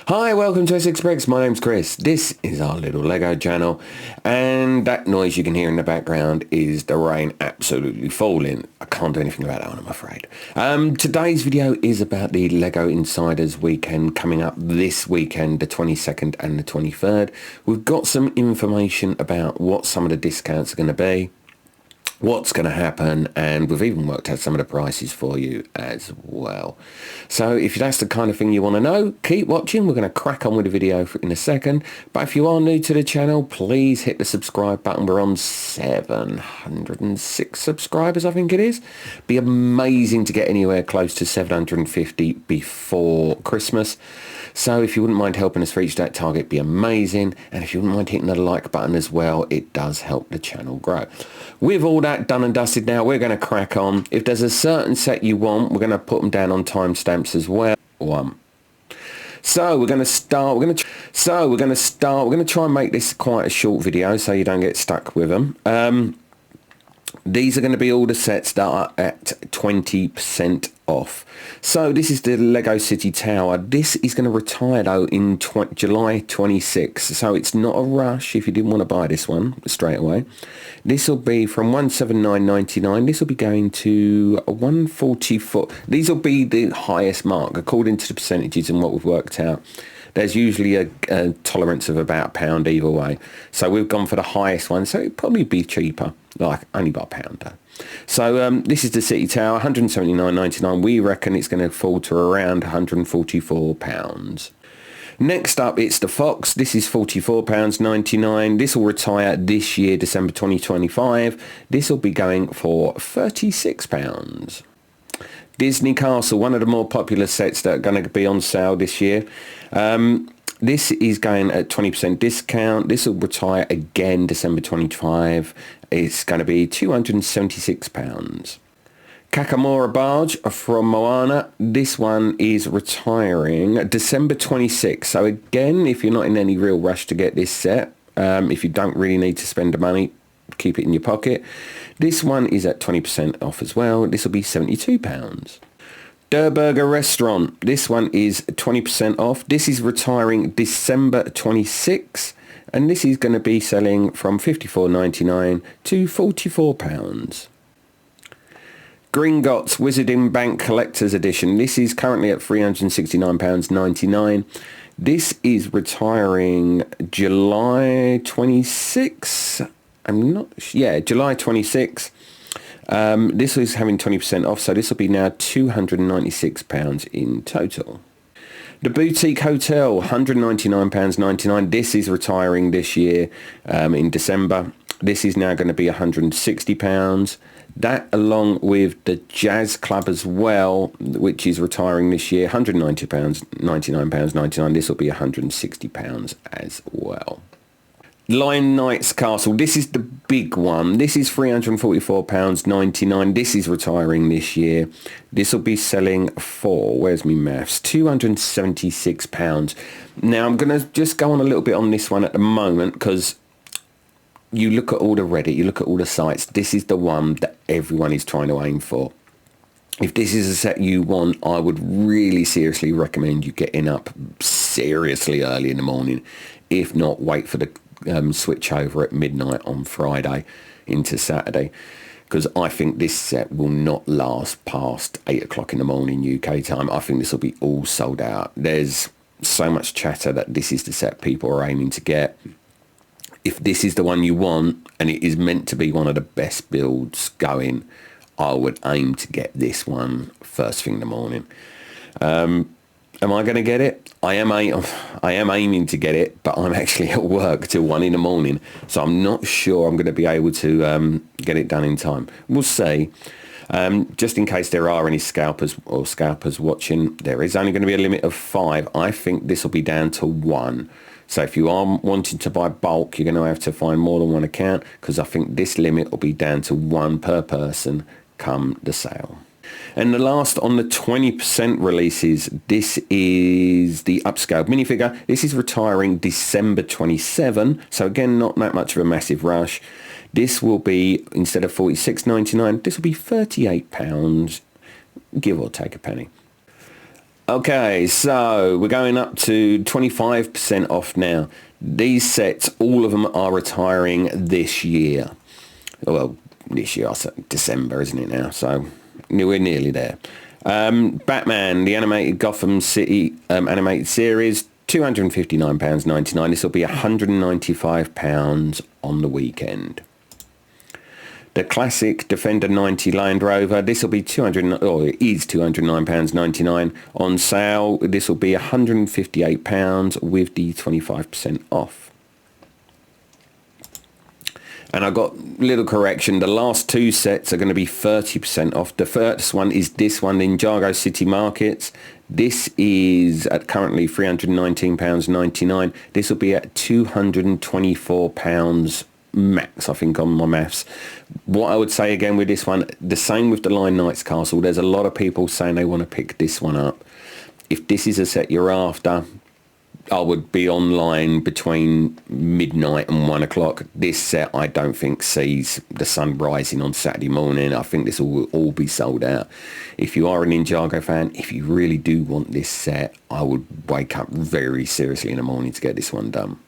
Hi, welcome to Essex Bricks. My name's Chris. This is our little Lego channel, and that noise you can hear in the background is the rain absolutely falling. I can't do anything about that one, I'm afraid. Today's video is about the Lego Insiders weekend coming up this weekend, the 22nd and the 23rd. We've got some information about what some of the discounts are going to be, what's going to happen, and we've even worked out some of the prices for you as well. So if that's the kind of thing you want to know, keep watching. We're going to crack on with the video in a second, but if you are new to the channel, please hit the subscribe button. We're on 706 subscribers, I think it is. Be amazing to get anywhere close to 750 before Christmas. So if you wouldn't mind helping us reach that target, be amazing. And if you wouldn't mind hitting the like button as well, it does help the channel grow. With all that done and dusted now, we're going to crack on. If there's a certain set you want, we're going to put them down on timestamps as well. So we're going to start. We're going to try and make this quite a short video so you don't get stuck with them. These are going to be all the sets that are at 20% off. So this is the Lego City Tower. This is going to retire though in July 26. So it's not a rush if you didn't want to buy this one straight away. This will be from 179.99. This will be going to 144. These will be the highest mark according to the percentages and what we've worked out. There's usually a tolerance of about £1 either way. So we've gone for the highest one, so it'd probably be cheaper, like only by £1 though. So this is the City Tower, 179.99. We reckon it's going to fall to around £144. Next up, it's the Fox. This is £44.99. This will retire this year, December 2025. This will be going for £36. Disney Castle, one of the more popular sets that are going to be on sale this year. This is going at 20% discount. This will retire again December 25. It's going to be £276. Kakamora Barge from Moana. This one is retiring December 26. So again, if you're not in any real rush to get this set, if you don't really need to spend the money, keep it in your pocket. This one is at 20% off as well. This will be £72. Durrr Burger restaurant. This one is 20% off. This is retiring December 26, and this is going to be selling from £54.99 to £44. Gringotts Wizarding Bank Collector's Edition. This is currently at £369.99. This is retiring July 26. July 26. This is having 20% off, so this will be now £296 in total. The Boutique Hotel, £199.99. This is retiring this year in December. This is now going to be £160. That along with the Jazz Club as well, which is retiring this year, £199.99. This will be £160 as well. Lion Knight's Castle. This is the big one. This is £344.99. This is retiring this year. This will be selling for, where's me maths, £276. Now I'm going to just go on a little bit on this one at the moment because you look at all the Reddit, you look at all the sites. This is the one that everyone is trying to aim for. If this is a set you want, I would really seriously recommend you getting up seriously early in the morning. If not, wait for the switch over at midnight on Friday into Saturday, because I think this set will not last past 8 o'clock in the morning UK time. I think this will be all sold out. There's so much chatter that this is the set people are aiming to get. If this is the one you want and it is meant to be one of the best builds going, I would aim to get this one first thing in the morning. Am I going to get it? I am aiming to get it, but I'm actually at work till 1 in the morning, so I'm not sure I'm going to be able to get it done in time. We'll see. Just in case there are any scalpers watching, there is only going to be a limit of 5. I think this will be down to 1. So if you are wanting to buy bulk, you're going to have to find more than one account, because I think this limit will be down to 1 per person come the sale. And the last on the 20% releases, this is the Upscaled Minifigure. This is retiring December 27. So again, not that much of a massive rush. This will be, instead of £46.99, this will be £38, give or take a penny. Okay, so we're going up to 25% off now. These sets, all of them are retiring this year. Well, this year, December, isn't it now? So we're nearly there. Batman, the animated Gotham City animated series, £259.99. This will be £195 on the weekend. The classic Defender 90 Land Rover, this will be £209.99 on sale. This will be £158 with the 25% off. And I got a little correction. The last two sets are going to be 30% off. The first one is this one, Ninjago City Markets. This is at currently £319.99. This will be at £224 max, I think, on my maths. What I would say again with this one, the same with the Line Knights Castle. There's a lot of people saying they want to pick this one up. If this is a set you're after, I would be online between midnight and 1 o'clock. This set I don't think sees the sun rising on Saturday morning. I think this will all be sold out. If you are a Ninjago fan, if you really do want this set, I would wake up very seriously in the morning to get this one done.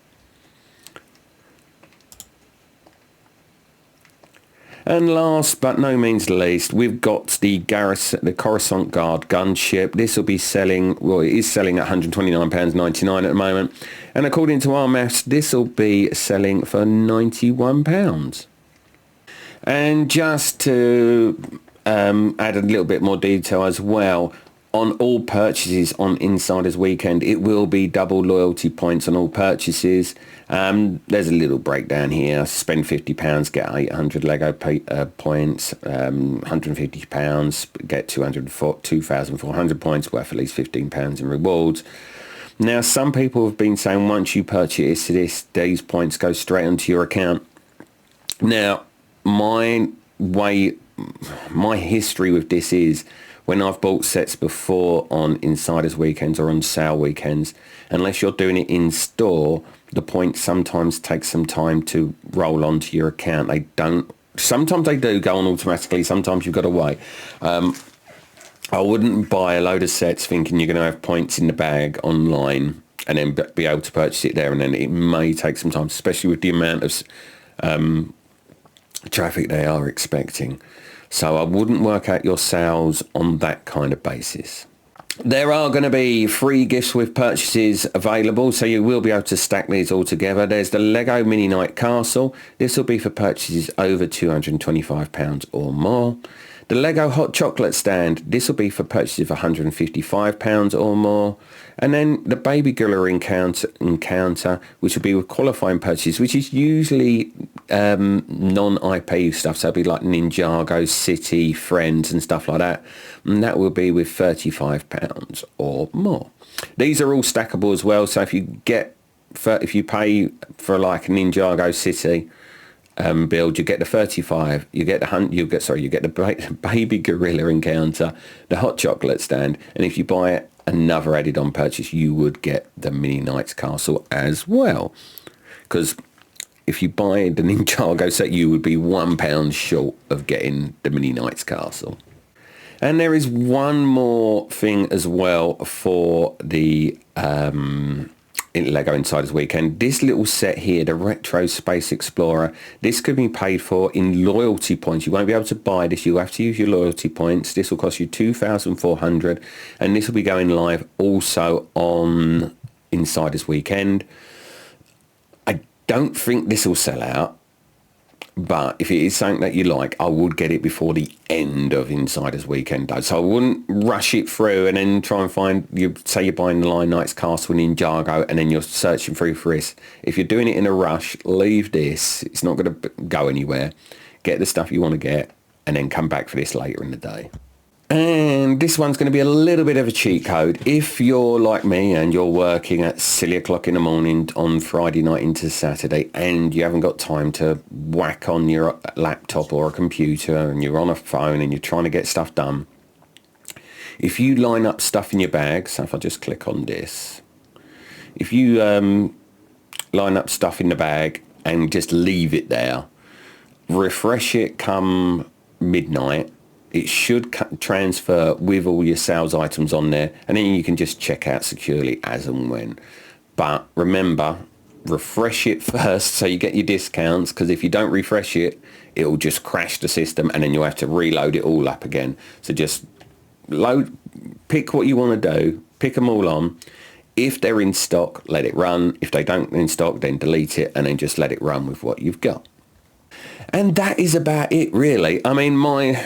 And last but no means least, we've got the Coruscant Guard Gunship. This will be selling, well, it is selling at £129.99 at the moment. And according to our maths, this will be selling for £91. And just to add a little bit more detail as well, on all purchases on Insiders Weekend, it will be double loyalty points on all purchases. There's a little breakdown here. Spend £50, get 800 Lego points. £150, get 2,400 points, worth at least £15 in rewards. Now, some people have been saying once you purchase this, these points go straight onto your account. Now, my history with this is, when I've bought sets before on Insiders Weekends or on sale weekends, unless you're doing it in store, the points sometimes take some time to roll onto your account. They don't. Sometimes they do go on automatically. Sometimes you've got to wait. I wouldn't buy a load of sets thinking you're going to have points in the bag online and then be able to purchase it there and then. It may take some time, especially with the amount of traffic they are expecting. So I wouldn't work out your sales on that kind of basis. There are going to be free gifts with purchases available, so you will be able to stack these all together. There's the Lego Mini Night Castle. This will be for purchases over £225 or more. The Lego Hot Chocolate Stand. This will be for purchases of £155 or more. And then the Baby Gorilla Encounter, which will be with qualifying purchases, which is usually non-IP stuff. So it'll be like Ninjago, City, Friends and stuff like that. And that will be with £35 or more. These are all stackable as well. So if you pay for like a Ninjago City build, you get the 35, you get the Baby Gorilla Encounter, the Hot Chocolate Stand, and if you buy another added on purchase, you would get the Mini Knights Castle as well. Because if you buy the Ninjago set, you would be £1 short of getting the Mini Knights Castle. And there is one more thing as well for the in Lego Insiders Weekend. This little set here, the Retro Space Explorer, this could be paid for in loyalty points. You won't be able to buy this. You'll have to use your loyalty points. This will cost you 2,400, and this will be going live also on Insiders Weekend. I don't think this will sell out, but if it is something that you like, I would get it before the end of Insiders Weekend though. So I wouldn't rush it through and then try and find, say you're buying the Line Knights Castle Ninjago and then you're searching through for this. If you're doing it in a rush, leave this. It's not going to go anywhere. Get the stuff you want to get and then come back for this later in the day. And this one's going to be a little bit of a cheat code. If you're like me and you're working at silly o'clock in the morning on Friday night into Saturday and you haven't got time to whack on your laptop or a computer and you're on a phone and you're trying to get stuff done, if you line up stuff in your bag, so if I just click on this, if you line up stuff in the bag and just leave it there, refresh it come midnight, It should transfer with all your sales items on there, and then you can just check out securely as and when. But remember, refresh it first so you get your discounts, because if you don't refresh it, it'll just crash the system and then you'll have to reload it all up again. So just pick what you want to do, pick them all on. If they're in stock, let it run. If they don't in stock, then delete it and then just let it run with what you've got. And that is about it, really. I mean,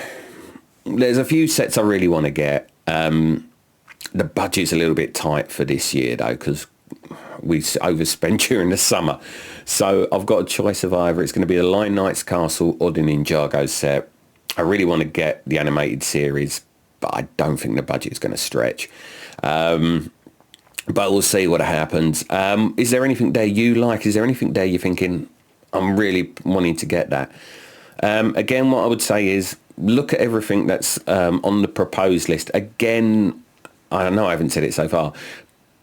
there's a few sets I really want to get. The budget's a little bit tight for this year, though, because we overspent during the summer. So I've got a choice of either it's going to be the Lion Knight's Castle or the Ninjago set. I really want to get the animated series, but I don't think the budget is going to stretch. But we'll see what happens. Is there anything there you like? Is there anything there you're thinking, I'm really wanting to get that? Again, what I would say is look at everything that's on the proposed list. Again, I know I haven't said it so far,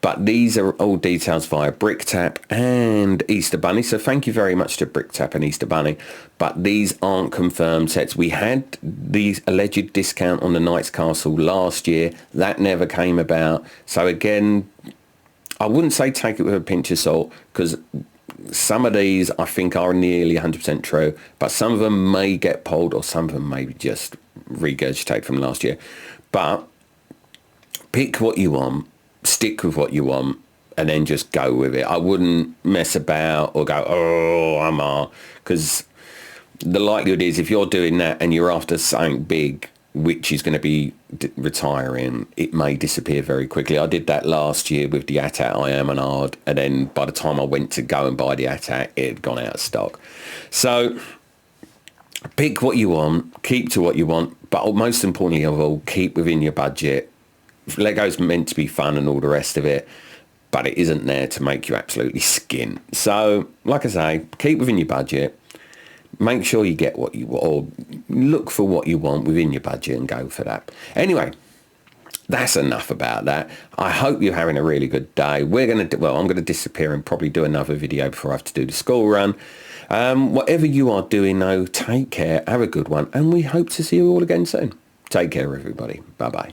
but these are all details via BrickTap and Easter Bunny. So thank you very much to BrickTap and Easter Bunny. But these aren't confirmed sets. We had the alleged discount on the Knight's Castle last year. That never came about. So again, I wouldn't say take it with a pinch of salt, because some of these I think are nearly 100% true, but some of them may get pulled or some of them may just regurgitate from last year. But pick what you want, stick with what you want, and then just go with it. I wouldn't mess about or go, oh, because the likelihood is if you're doing that and you're after something big, which is going to be retiring, it may disappear very quickly. I did that last year with the AT-AT I Am an Ard, and then by the time I went to go and buy the AT-AT, it had gone out of stock. So pick what you want, keep to what you want, but most importantly of all, keep within your budget. Lego's meant to be fun and all the rest of it, but it isn't there to make you absolutely skin. So like I say, keep within your budget. Make sure you get what you want, or look for what you want within your budget and go for that. Anyway, that's enough about that. I hope you're having a really good day. I'm going to disappear and probably do another video before I have to do the school run. Whatever you are doing, though, take care, have a good one, and we hope to see you all again soon. Take care, everybody. Bye-bye.